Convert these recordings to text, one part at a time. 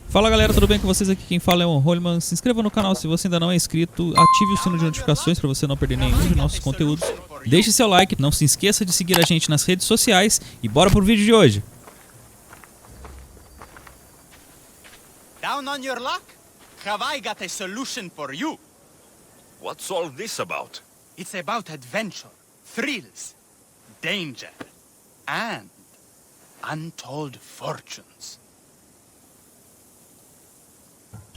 Fala galera, tudo bem com vocês? Aqui quem fala é o Holman. Se inscreva no canal se você ainda não é inscrito, ative o sino de notificações para você não perder nenhum de nossos conteúdos. Deixe seu like, não se esqueça de seguir a gente nas redes sociais e bora pro vídeo de hoje. Down on your luck? Have I got a solution for you? What's all this about? It's about adventure, thrills, danger, and untold fortunes.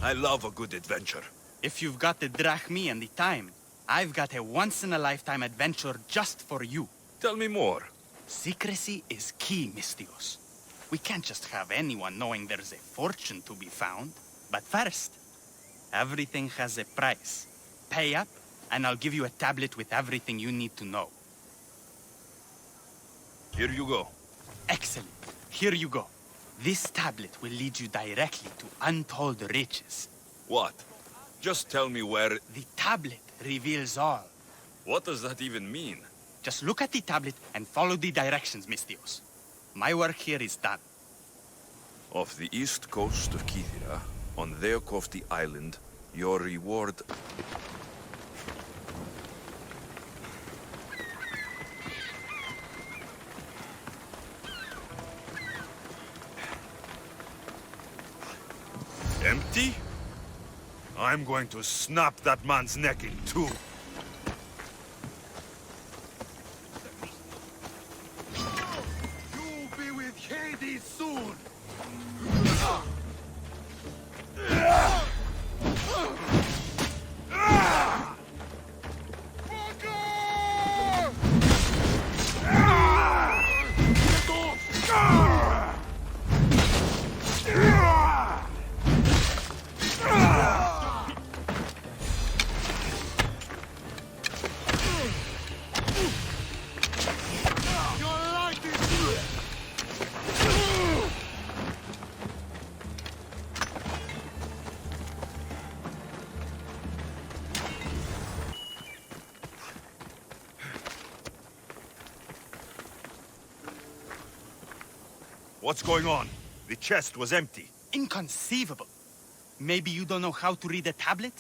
I love a good adventure. If you've got the drachmi and the time, I've got a once-in-a-lifetime adventure just for you. Tell me more. Secrecy is key, Mistios. We can't just have anyone knowing there's a fortune to be found. But first, everything has a price. Pay up, and I'll give you a tablet with everything you need to know. Here you go. Excellent. Here you go. This tablet will lead you directly to untold riches. What? Just tell me where... The tablet reveals all. What does that even mean? Just look at the tablet and follow the directions, Mistios. My work here is done. Off the east coast of Kythera, on Theokofti Island, your reward... Empty? I'm going to snap that man's neck in two. You'll be with Hades soon. What's going on? The chest was empty. Inconceivable. Maybe you don't know how to read a tablet?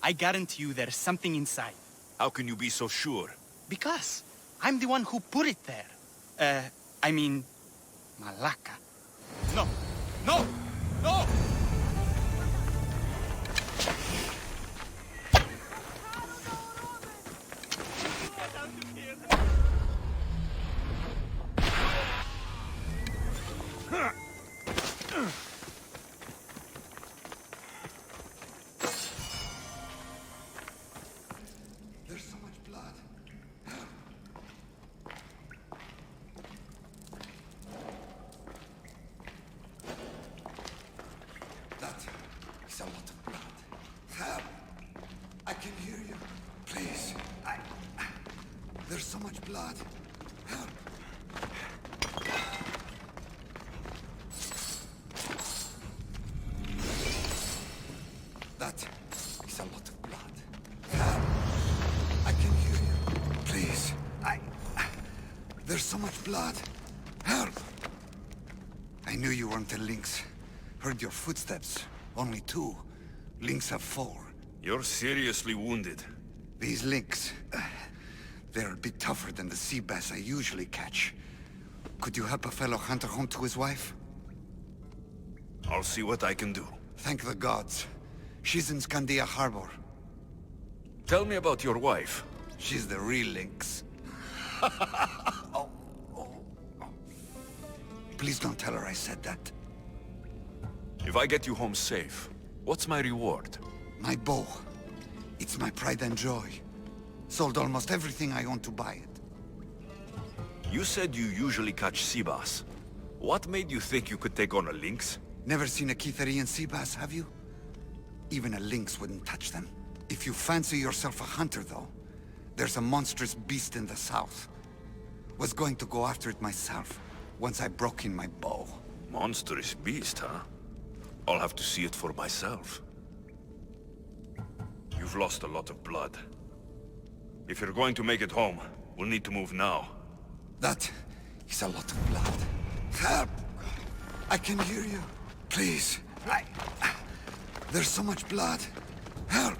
I guarantee you there's something inside. How can you be so sure? Because I'm the one who put it there. I mean, Malaka. No, no, no! There's so much blood. That is a lot of blood. Help! I can hear you. Please. There's so much blood. Help! That is a lot of blood. Help! I can hear you. Please. There's so much blood. Help! I knew you weren't a lynx. Heard your footsteps. Only two. Lynx have four. You're seriously wounded. These lynx, they're a bit tougher than the sea bass I usually catch. Could you help a fellow hunter home to his wife? I'll see what I can do. Thank the gods. She's in Scandia Harbor. Tell me about your wife. She's the real lynx. Please don't tell her I said that. If I get you home safe, what's my reward? My bow. It's my pride and joy. Sold almost everything I own to buy it. You said you usually catch sea bass. What made you think you could take on a lynx? Never seen a Kytherian sea bass, have you? Even a lynx wouldn't touch them. If you fancy yourself a hunter, though, there's a monstrous beast in the south. Was going to go after it myself, once I broke in my bow. Monstrous beast, huh? I'll have to see it for myself. You've lost a lot of blood. If you're going to make it home, we'll need to move now. That is a lot of blood. Help! I can hear you. Please. There's so much blood. Help!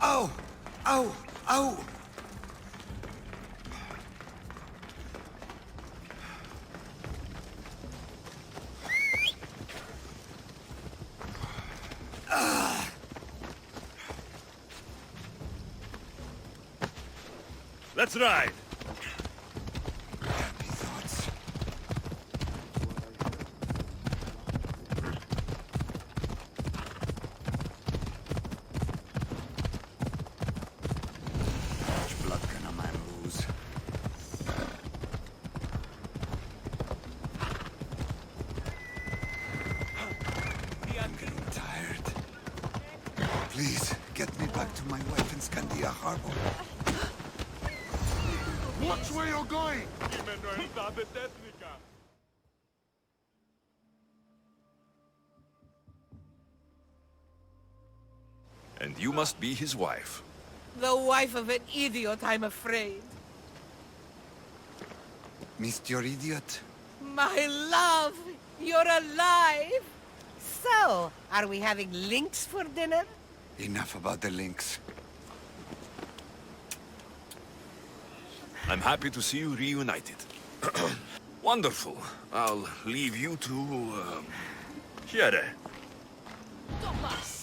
Ow! Ow! Ow! Let's ride! Happy thoughts. How much blood can a man lose? I'm getting tired. Please, get me back to my wife in Scandia Harbor. Watch where you're going! And you must be his wife. The wife of an idiot, I'm afraid. Mr. Idiot? My love, you're alive! So, are we having links for dinner? Enough about the links. I'm happy to see you reunited. Wonderful. I'll leave you to, Here. Thomas!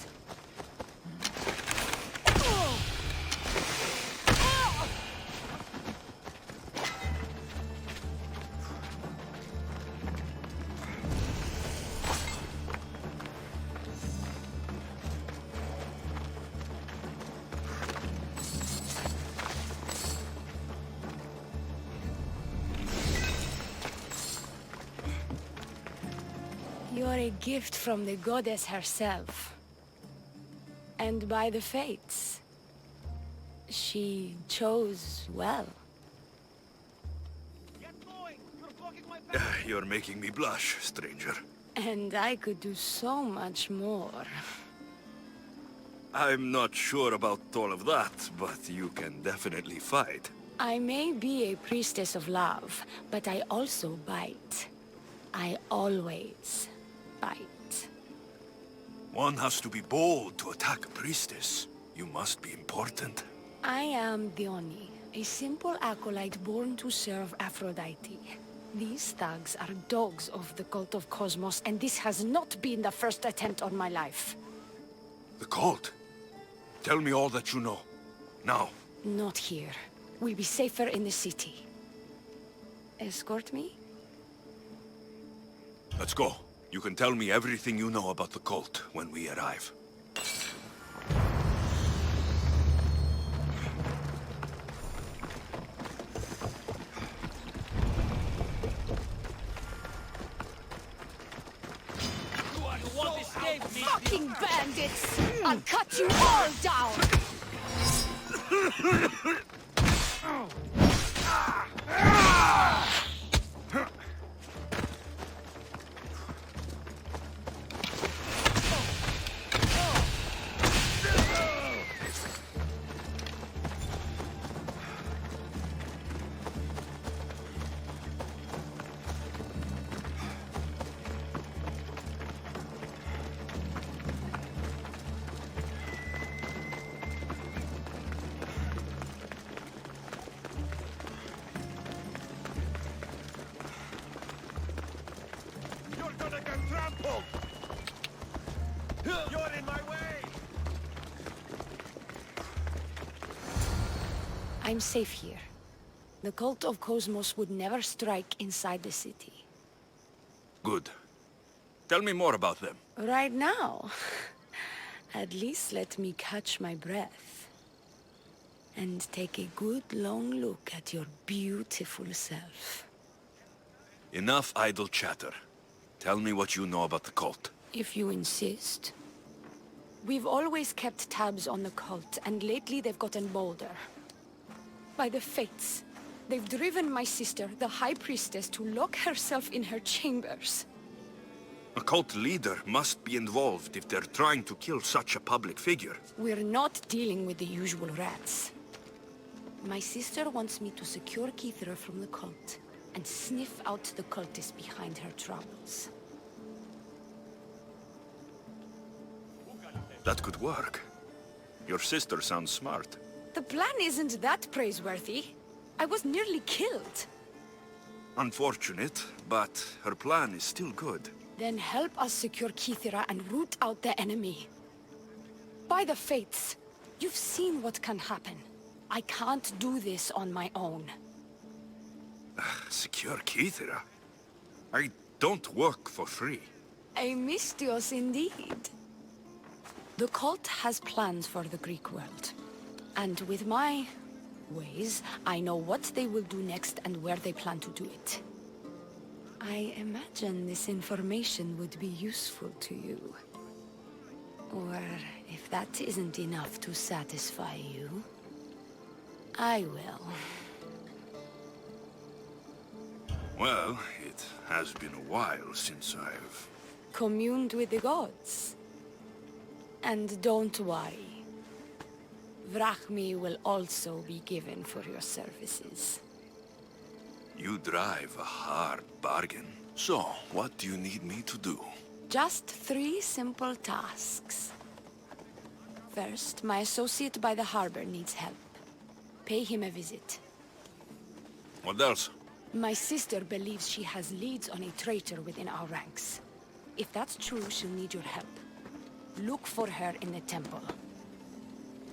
You're a gift from the goddess herself. And by the fates. She chose well. You're making me blush, stranger. And I could do so much more. I'm not sure about all of that, but you can definitely fight. I may be a priestess of love, but I also bite. I always bite. One has to be bold to attack a priestess. You must be important. I am Dione, a simple acolyte born to serve Aphrodite. These thugs are dogs of the cult of Cosmos, and this has not been the first attempt on my life. The cult? Tell me all that you know. Now. Not here. We'll be safer in the city. Escort me? Let's go. You can tell me everything you know about the cult when we arrive. Fucking bandits! I'll cut you all down! You're in my way! I'm safe here. The cult of Cosmos would never strike inside the city. Good. Tell me more about them. Right now? At least let me catch my breath. And take a good long look at your beautiful self. Enough idle chatter. Tell me what you know about the cult. If you insist. We've always kept tabs on the cult, and lately they've gotten bolder. By the fates, they've driven my sister, the High Priestess, to lock herself in her chambers. A cult leader must be involved if they're trying to kill such a public figure. We're not dealing with the usual rats. My sister wants me to secure Kithra from the cult, and sniff out the cultists behind her troubles. That could work. Your sister sounds smart. The plan isn't that praiseworthy. I was nearly killed. Unfortunate, but her plan is still good. Then help us secure Kythera and root out the enemy. By the fates, you've seen what can happen. I can't do this on my own. Secure Kythera? I don't work for free. A mystios indeed. The cult has plans for the Greek world. And with my ways, I know what they will do next and where they plan to do it. I imagine this information would be useful to you. Or if that isn't enough to satisfy you, I will. Well, it has been a while since I've... Communed with the gods. And don't worry. Vrachmi will also be given for your services. You drive a hard bargain. So, what do you need me to do? Just 3 simple tasks. First, my associate by the harbor needs help. Pay him a visit. What else? My sister believes she has leads on a traitor within our ranks. If that's true, she'll need your help. Look for her in the temple.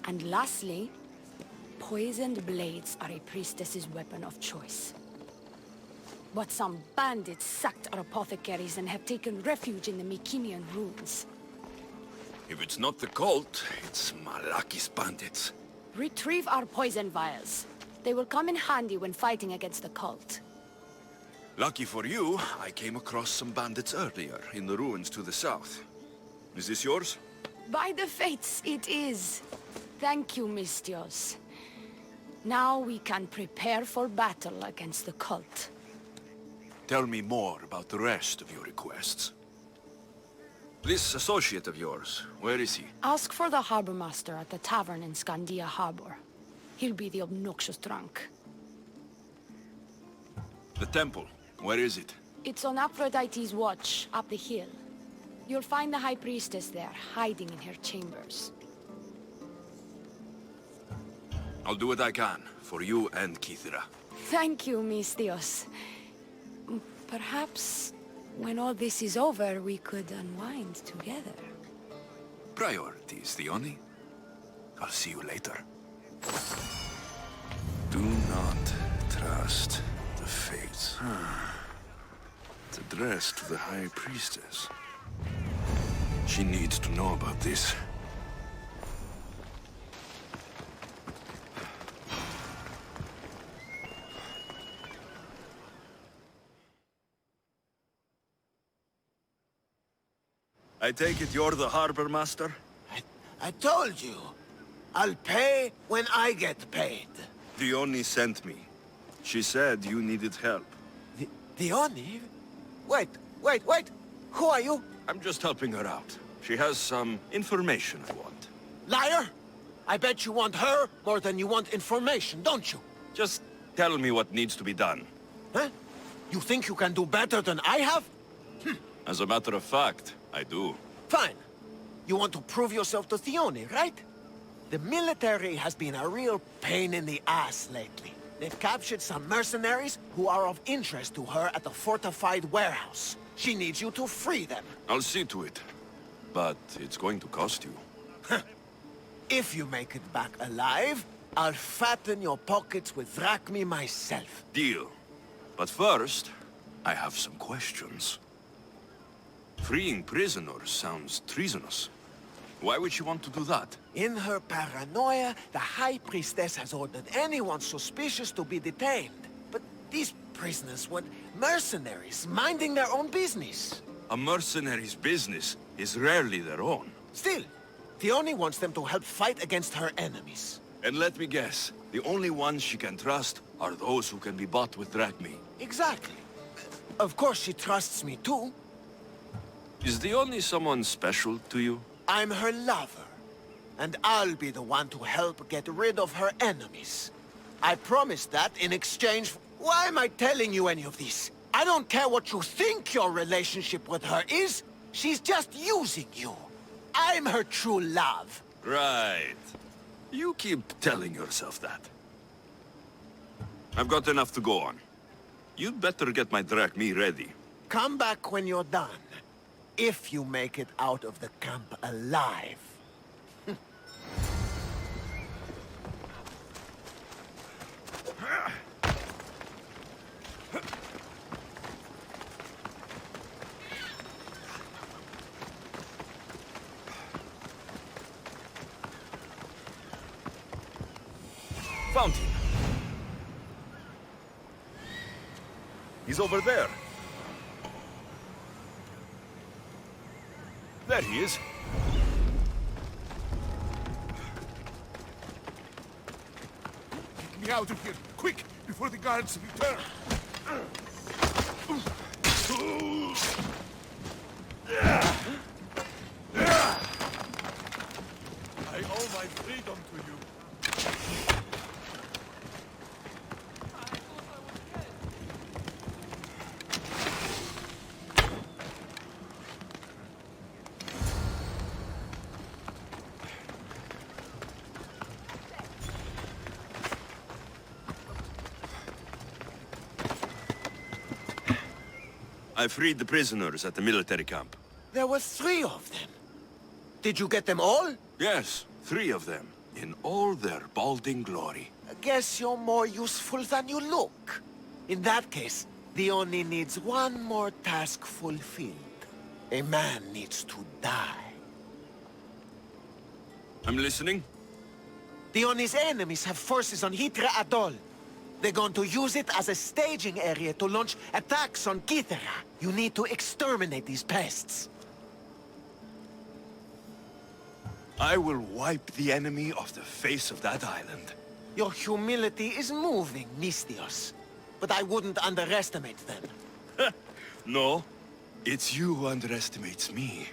And lastly, poisoned blades are a priestess's weapon of choice. But some bandits sacked our apothecaries and have taken refuge in the Mycenaean ruins. If it's not the cult, it's Malaki's bandits. Retrieve our poison vials. They will come in handy when fighting against the cult. Lucky for you, I came across some bandits earlier in the ruins to the south. Is this yours? By the fates, it is. Thank you, Mystios. Now we can prepare for battle against the cult. Tell me more about the rest of your requests. This associate of yours, where is he? Ask for the harbor master at the tavern in Scandia Harbor. He'll be the obnoxious drunk. The temple, where is it? It's on Aphrodite's watch, up the hill. You'll find the High Priestess there, hiding in her chambers. I'll do what I can, for you and Kythera. Thank you, Mystios. Perhaps, when all this is over, we could unwind together. Priorities, Theoni. I'll see you later. Do not trust the fates. It's addressed to the High Priestess. She needs to know about this. I take it you're the harbor master? I told you. I'll pay when I get paid. Theoni sent me. She said you needed help. Theoni? Wait. Who are you? I'm just helping her out. She has some information I want. Liar! I bet you want her more than you want information, don't you? Just tell me what needs to be done. Huh? You think you can do better than I have? As a matter of fact, I do. Fine. You want to prove yourself to Theoni, right? The military has been a real pain in the ass lately. They've captured some mercenaries who are of interest to her at the fortified warehouse. She needs you to free them. I'll see to it. But it's going to cost you. If you make it back alive, I'll fatten your pockets with drachmi myself. Deal. But first, I have some questions. Freeing prisoners sounds treasonous. Why would she want to do that? In her paranoia, the High Priestess has ordered anyone suspicious to be detained. But these prisoners were mercenaries, minding their own business. A mercenary's business is rarely their own. Still, Theoni wants them to help fight against her enemies. And let me guess, the only ones she can trust are those who can be bought with drachmi. Exactly. Of course she trusts me too. Is the only someone special to you? I'm her lover. And I'll be the one to help get rid of her enemies. I promised that in exchange. Why am I telling you any of this? I don't care what you think your relationship with her is. She's just using you. I'm her true love. Right. You keep telling yourself that. I've got enough to go on. You'd better get my drachmi ready. Come back when you're done. If you make it out of the camp alive. Found him. He's over there. There he is. Get me out of here, quick, before the guards return. I owe my freedom to you. I freed the prisoners at the military camp. There were 3 of them. Did you get them all? Yes, 3 of them, in all their balding glory. I guess you're more useful than you look. In that case, the only needs one more task fulfilled. A man needs to die. I'm listening. Dion's enemies have forces on Hydra Atoll. They're going to use it as a staging area to launch attacks on Kythera. You need to exterminate these pests. I will wipe the enemy off the face of that island. Your humility is moving, Misthios. But I wouldn't underestimate them. No, it's you who underestimates me.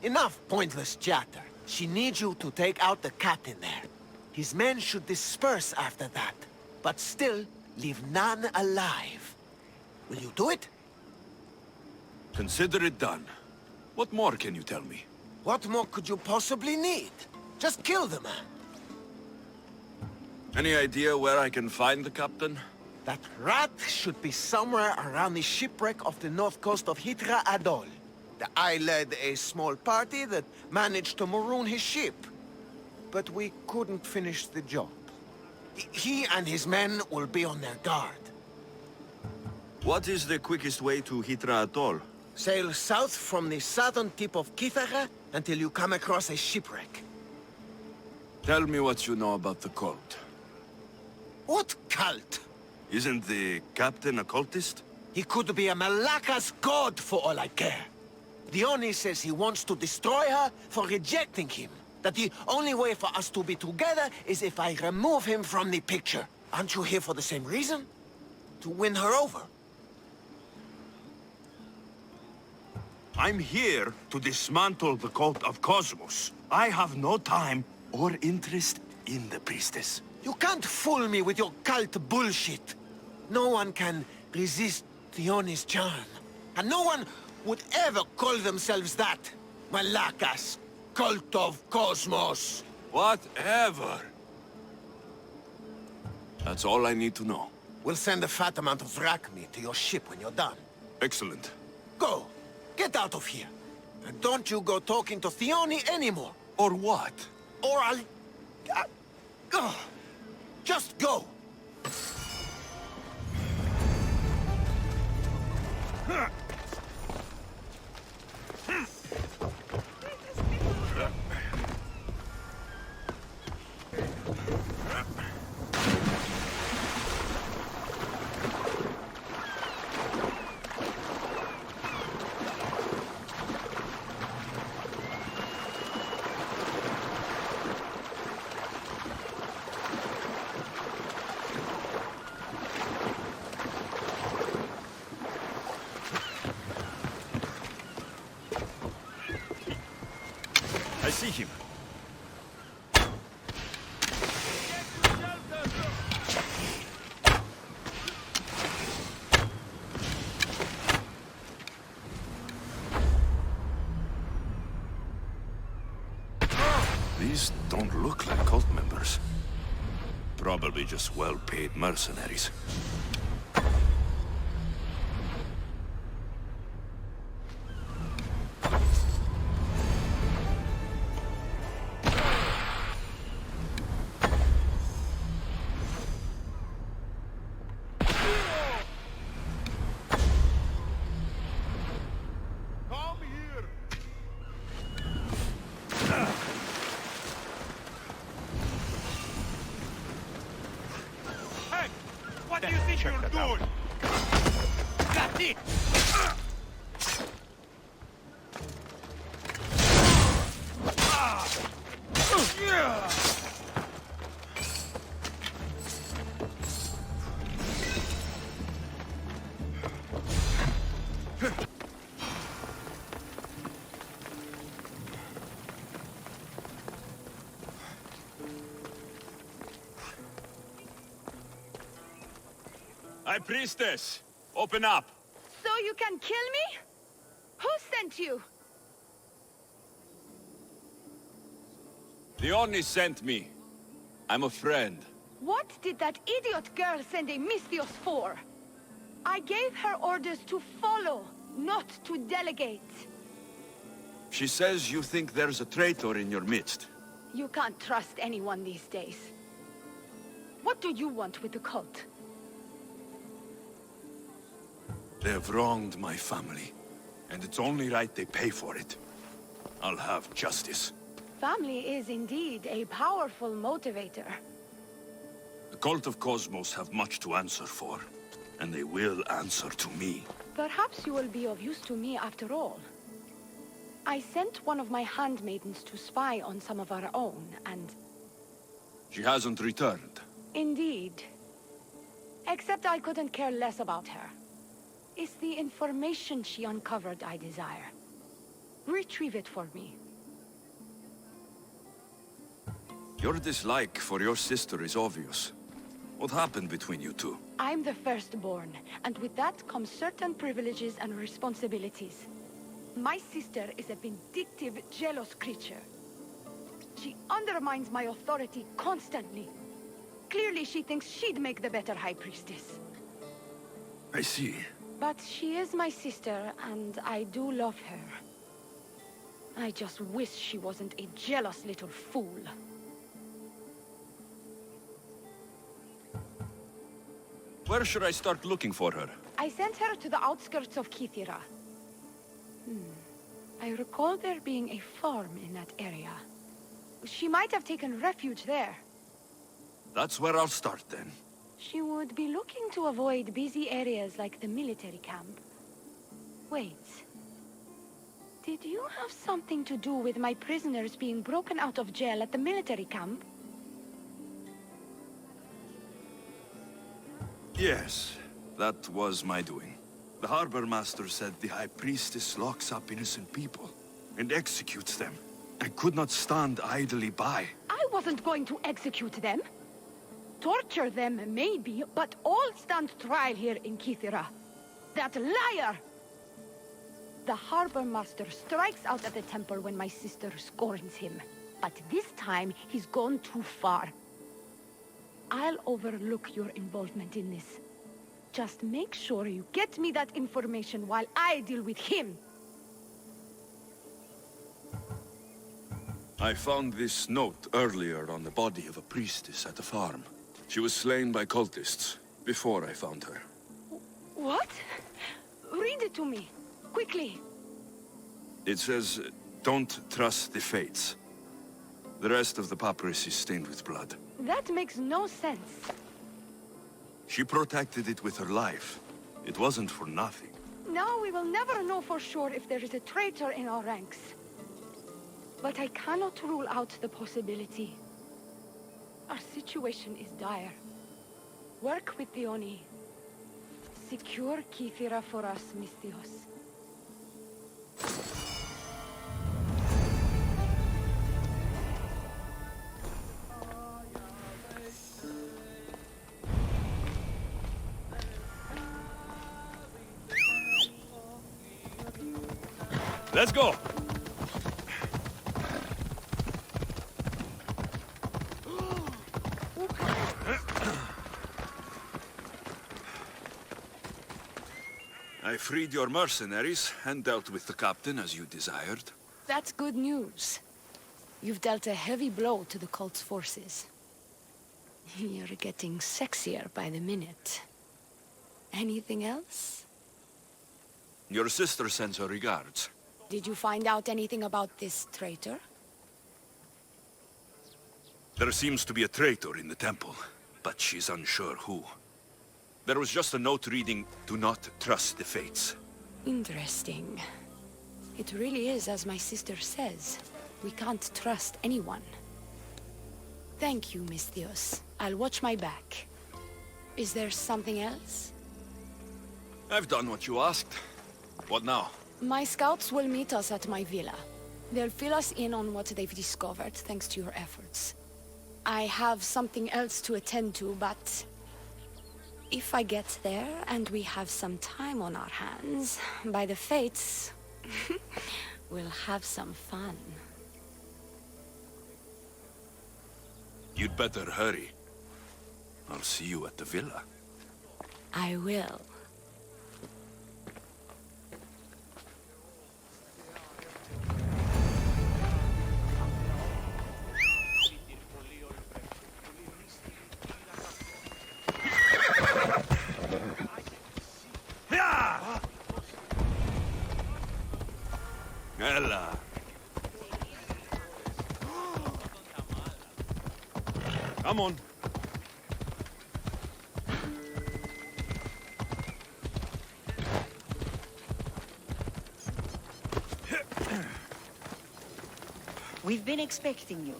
Enough pointless chatter. She needs you to take out the captain there. His men should disperse after that, but still leave none alive. Will you do it? Consider it done. What more can you tell me? What more could you possibly need? Just kill the man. Any idea where I can find the captain? That rat should be somewhere around the shipwreck off the north coast of Hydra Atoll. I led a small party that managed to maroon his ship. But we couldn't finish the job. He and his men will be on their guard. What is the quickest way to Hydra Atoll? Sail south from the southern tip of Kythera until you come across a shipwreck. Tell me what you know about the cult. What cult? Isn't the captain a cultist? He could be a Malaka's god for all I care. Dione says he wants to destroy her for rejecting him. That the only way for us to be together is if I remove him from the picture. Aren't you here for the same reason? To win her over? I'm here to dismantle the cult of Cosmos. I have no time or interest in the priestess. You can't fool me with your cult bullshit. No one can resist Dione's charm. And no one would ever call themselves that. Malakas, cult of Cosmos. Whatever. That's all I need to know. We'll send a fat amount of drachmi to your ship when you're done. Excellent. Go. Get out of here. And don't you go talking to Thione anymore. Or what? Or I'll... just go. I see him. These don't look like cult members. Probably just well-paid mercenaries. What do you think you're doing? Got it! High Priestess, open up! So you can kill me? Who sent you? Leonie sent me. I'm a friend. What did that idiot girl send a Misthios for? I gave her orders to follow, not to delegate. She says you think there's a traitor in your midst. You can't trust anyone these days. What do you want with the cult? They have wronged my family, and it's only right they pay for it. I'll have justice. Family is indeed a powerful motivator. The cult of Cosmos have much to answer for, and they will answer to me. Perhaps you will be of use to me after all. I sent one of my handmaidens to spy on some of our own, and... She hasn't returned. Indeed. Except I couldn't care less about her. It's the information she uncovered I desire. Retrieve it for me. Your dislike for your sister is obvious. What happened between you two? I'm the firstborn, and with that comes certain privileges and responsibilities. My sister is a vindictive, jealous creature. She undermines my authority constantly. Clearly she thinks she'd make the better High Priestess. I see. But she is my sister, and I do love her. I just wish she wasn't a jealous little fool. Where should I start looking for her? I sent her to the outskirts of Kythera. I recall there being a farm in that area. She might have taken refuge there. That's where I'll start then. She would be looking to avoid busy areas like the military camp. Wait. Did you have something to do with my prisoners being broken out of jail at the military camp? Yes, that was my doing. The Harbor Master said the High Priestess locks up innocent people and executes them. I could not stand idly by. I wasn't going to execute them. Torture them, maybe, but all stand trial here in Kythera. That liar! The Harbor Master strikes out at the temple when my sister scorns him. But this time, he's gone too far. I'll overlook your involvement in this. Just make sure you get me that information while I deal with him. I found this note earlier on the body of a priestess at the farm. She was slain by cultists before I found her. What? Read it to me, quickly. It says, don't trust the fates. The rest of the papyrus is stained with blood. That makes no sense. She protected it with her life. It wasn't for nothing. Now we will never know for sure if there is a traitor in our ranks. But I cannot rule out the possibility. Our situation is dire. Work with Leonie. Secure Kythera for us, Misthios. Let's go! I freed your mercenaries and dealt with the captain as you desired. That's good news. You've dealt a heavy blow to the cult's forces. You're getting sexier by the minute. Anything else? Your sister sends her regards. Did you find out anything about this traitor? There seems to be a traitor in the temple, but she's unsure who. There was just a note reading, "Do not trust the fates." Interesting. It really is as my sister says. We can't trust anyone. Thank you, Misthios. I'll watch my back. Is there something else? I've done what you asked. What now? My scouts will meet us at my villa. They'll fill us in on what they've discovered, thanks to your efforts. I have something else to attend to, but if I get there and we have some time on our hands, by the fates, we'll have some fun. You'd better hurry. I'll see you at the villa. I will. Ella. Come on. We've been expecting you.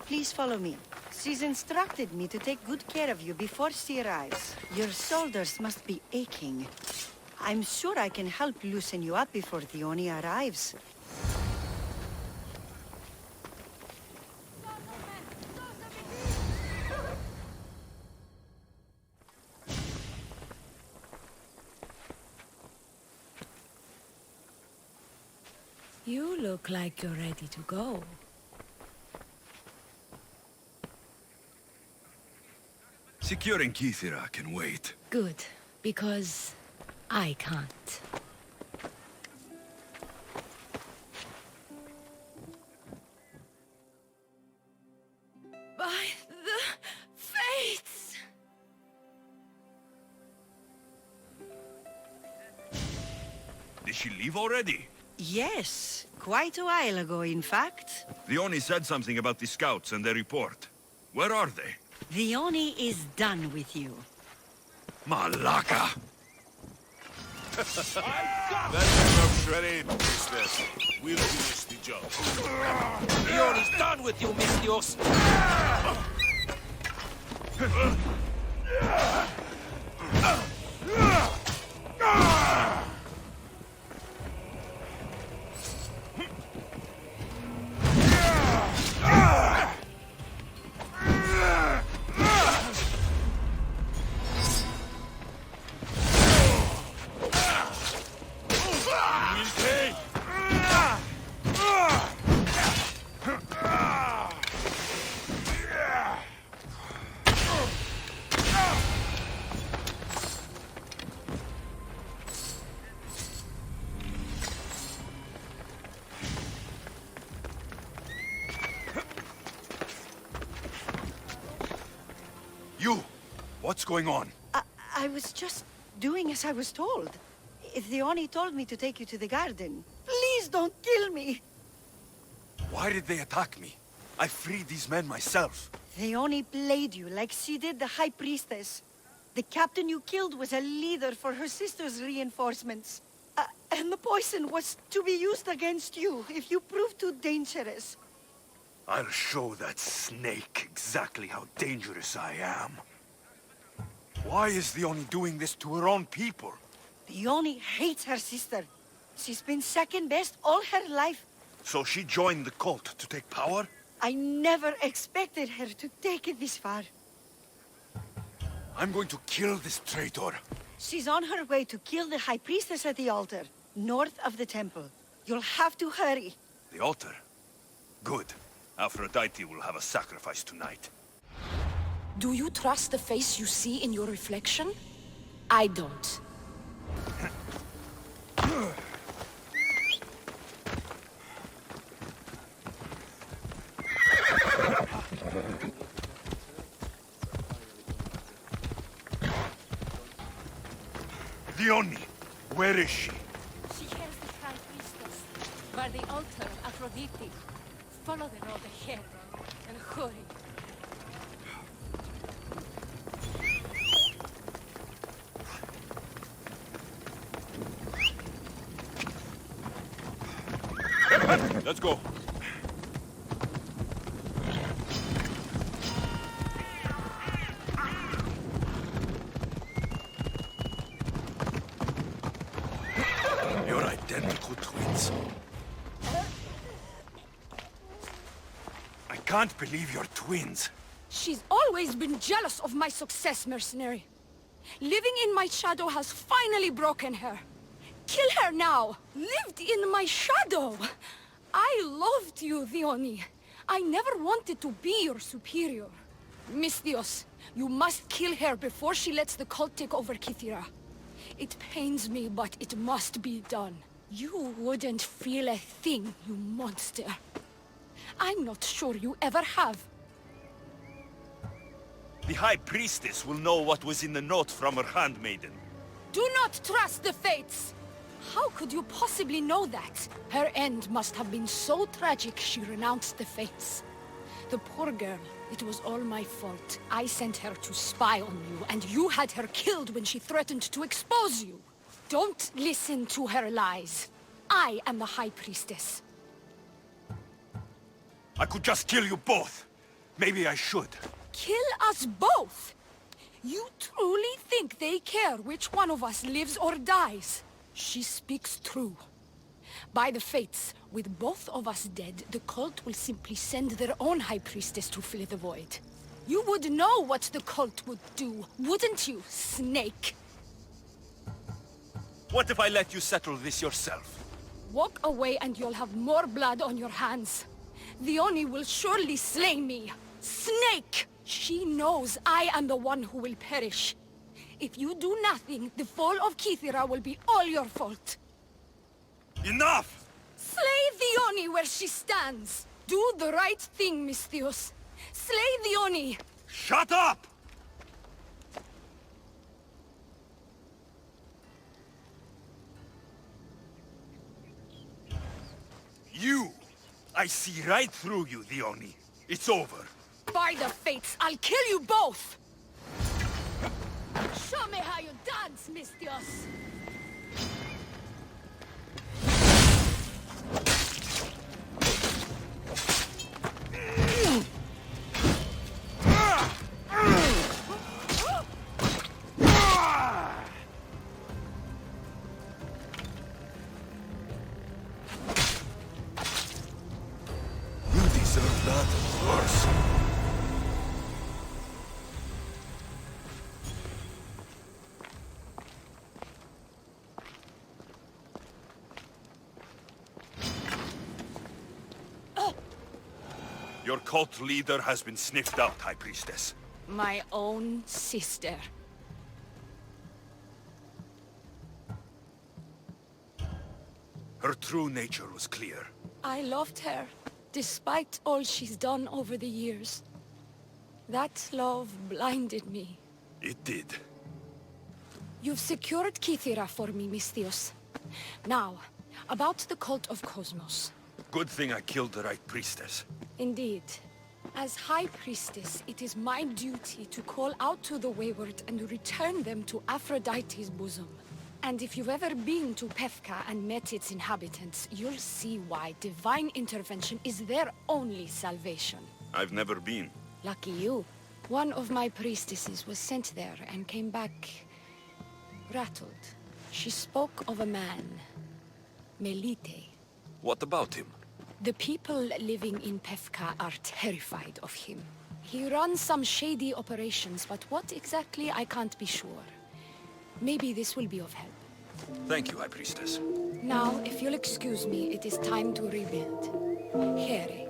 Please follow me. She's instructed me to take good care of you before she arrives. Your shoulders must be aching. I'm sure I can help loosen you up before Theoni arrives. You look like you're ready to go. Securing Kithira can wait. Good, because I can't. By the fates! Did she leave already? Yes, quite a while ago, in fact. Theoni said something about the scouts and their report. Where are they? Theoni is done with you. Malaka! That's enough shredded, priestess. We'll finish the job. Theoni's done with you, Misthios! You! What's going on? I was just doing as I was told. Theoni told me to take you to the garden. Please don't kill me! Why did they attack me? I freed these men myself. Theoni played you like she did the High Priestess. The captain you killed was a leader for her sister's reinforcements. And the poison was to be used against you if you prove too dangerous. I'll show that snake exactly how dangerous I am. Why is Theoni doing this to her own people? Theoni hates her sister. She's been second best all her life. So she joined the cult to take power? I never expected her to take it this far. I'm going to kill this traitor. She's on her way to kill the High Priestess at the altar, north of the temple. You'll have to hurry. The altar? Good. Aphrodite will have a sacrifice tonight. Do you trust the face you see in your reflection? I don't. Dione, where is she? She hears the High Priestess, by the altar of Aphrodite. Follow the road ahead, and hurry. Let's go. You're identical twins. I can't believe you're twins. She's always been jealous of my success, mercenary. Living in my shadow has finally broken her. Kill her now! Lived in my shadow! I loved you, Dione. I never wanted to be your superior. Misthios, you must kill her before she lets the cult take over Kythera. It pains me, but it must be done. You wouldn't feel a thing, you monster. I'm not sure you ever have. The High Priestess will know what was in the note from her handmaiden. Do not trust the fates! How could you possibly know that? Her end must have been so tragic she renounced the fates. The poor girl, it was all my fault. I sent her to spy on you, and you had her killed when she threatened to expose you. Don't listen to her lies. I am the High Priestess. I could just kill you both. Maybe I should. Kill us both? You truly think they care which one of us lives or dies? She speaks true. By the fates, with both of us dead, the cult will simply send their own High Priestess to fill the void. You would know what the cult would do, wouldn't you, Snake? What if I let you settle this yourself? Walk away and you'll have more blood on your hands. Dione will surely slay me. Snake! She knows I am the one who will perish. If you do nothing, the fall of Kythera will be all your fault. Enough! Slay Dione where she stands. Do the right thing, Misthios. Slay Dione. Shut up! You! I see right through you, Dione. It's over. By the fates, I'll kill you both! Show me how you dance, Misthios! You deserve that worse. Your cult leader has been sniffed out, High Priestess. My own sister. Her true nature was clear. I loved her, despite all she's done over the years. That love blinded me. It did. You've secured Kythera for me, Misthios. Now, about the cult of Cosmos. Good thing I killed the right priestess. Indeed. As High Priestess, it is my duty to call out to the wayward and return them to Aphrodite's bosom. And if you've ever been to Pefka and met its inhabitants, you'll see why divine intervention is their only salvation. I've never been. Lucky you. One of my priestesses was sent there and came back rattled. She spoke of a man, Melite. What about him? The people living in Pefka are terrified of him. He runs some shady operations, but what exactly I can't be sure. Maybe this will be of help. Thank you, High Priestess. Now, if you'll excuse me, it is time to rebuild. Here,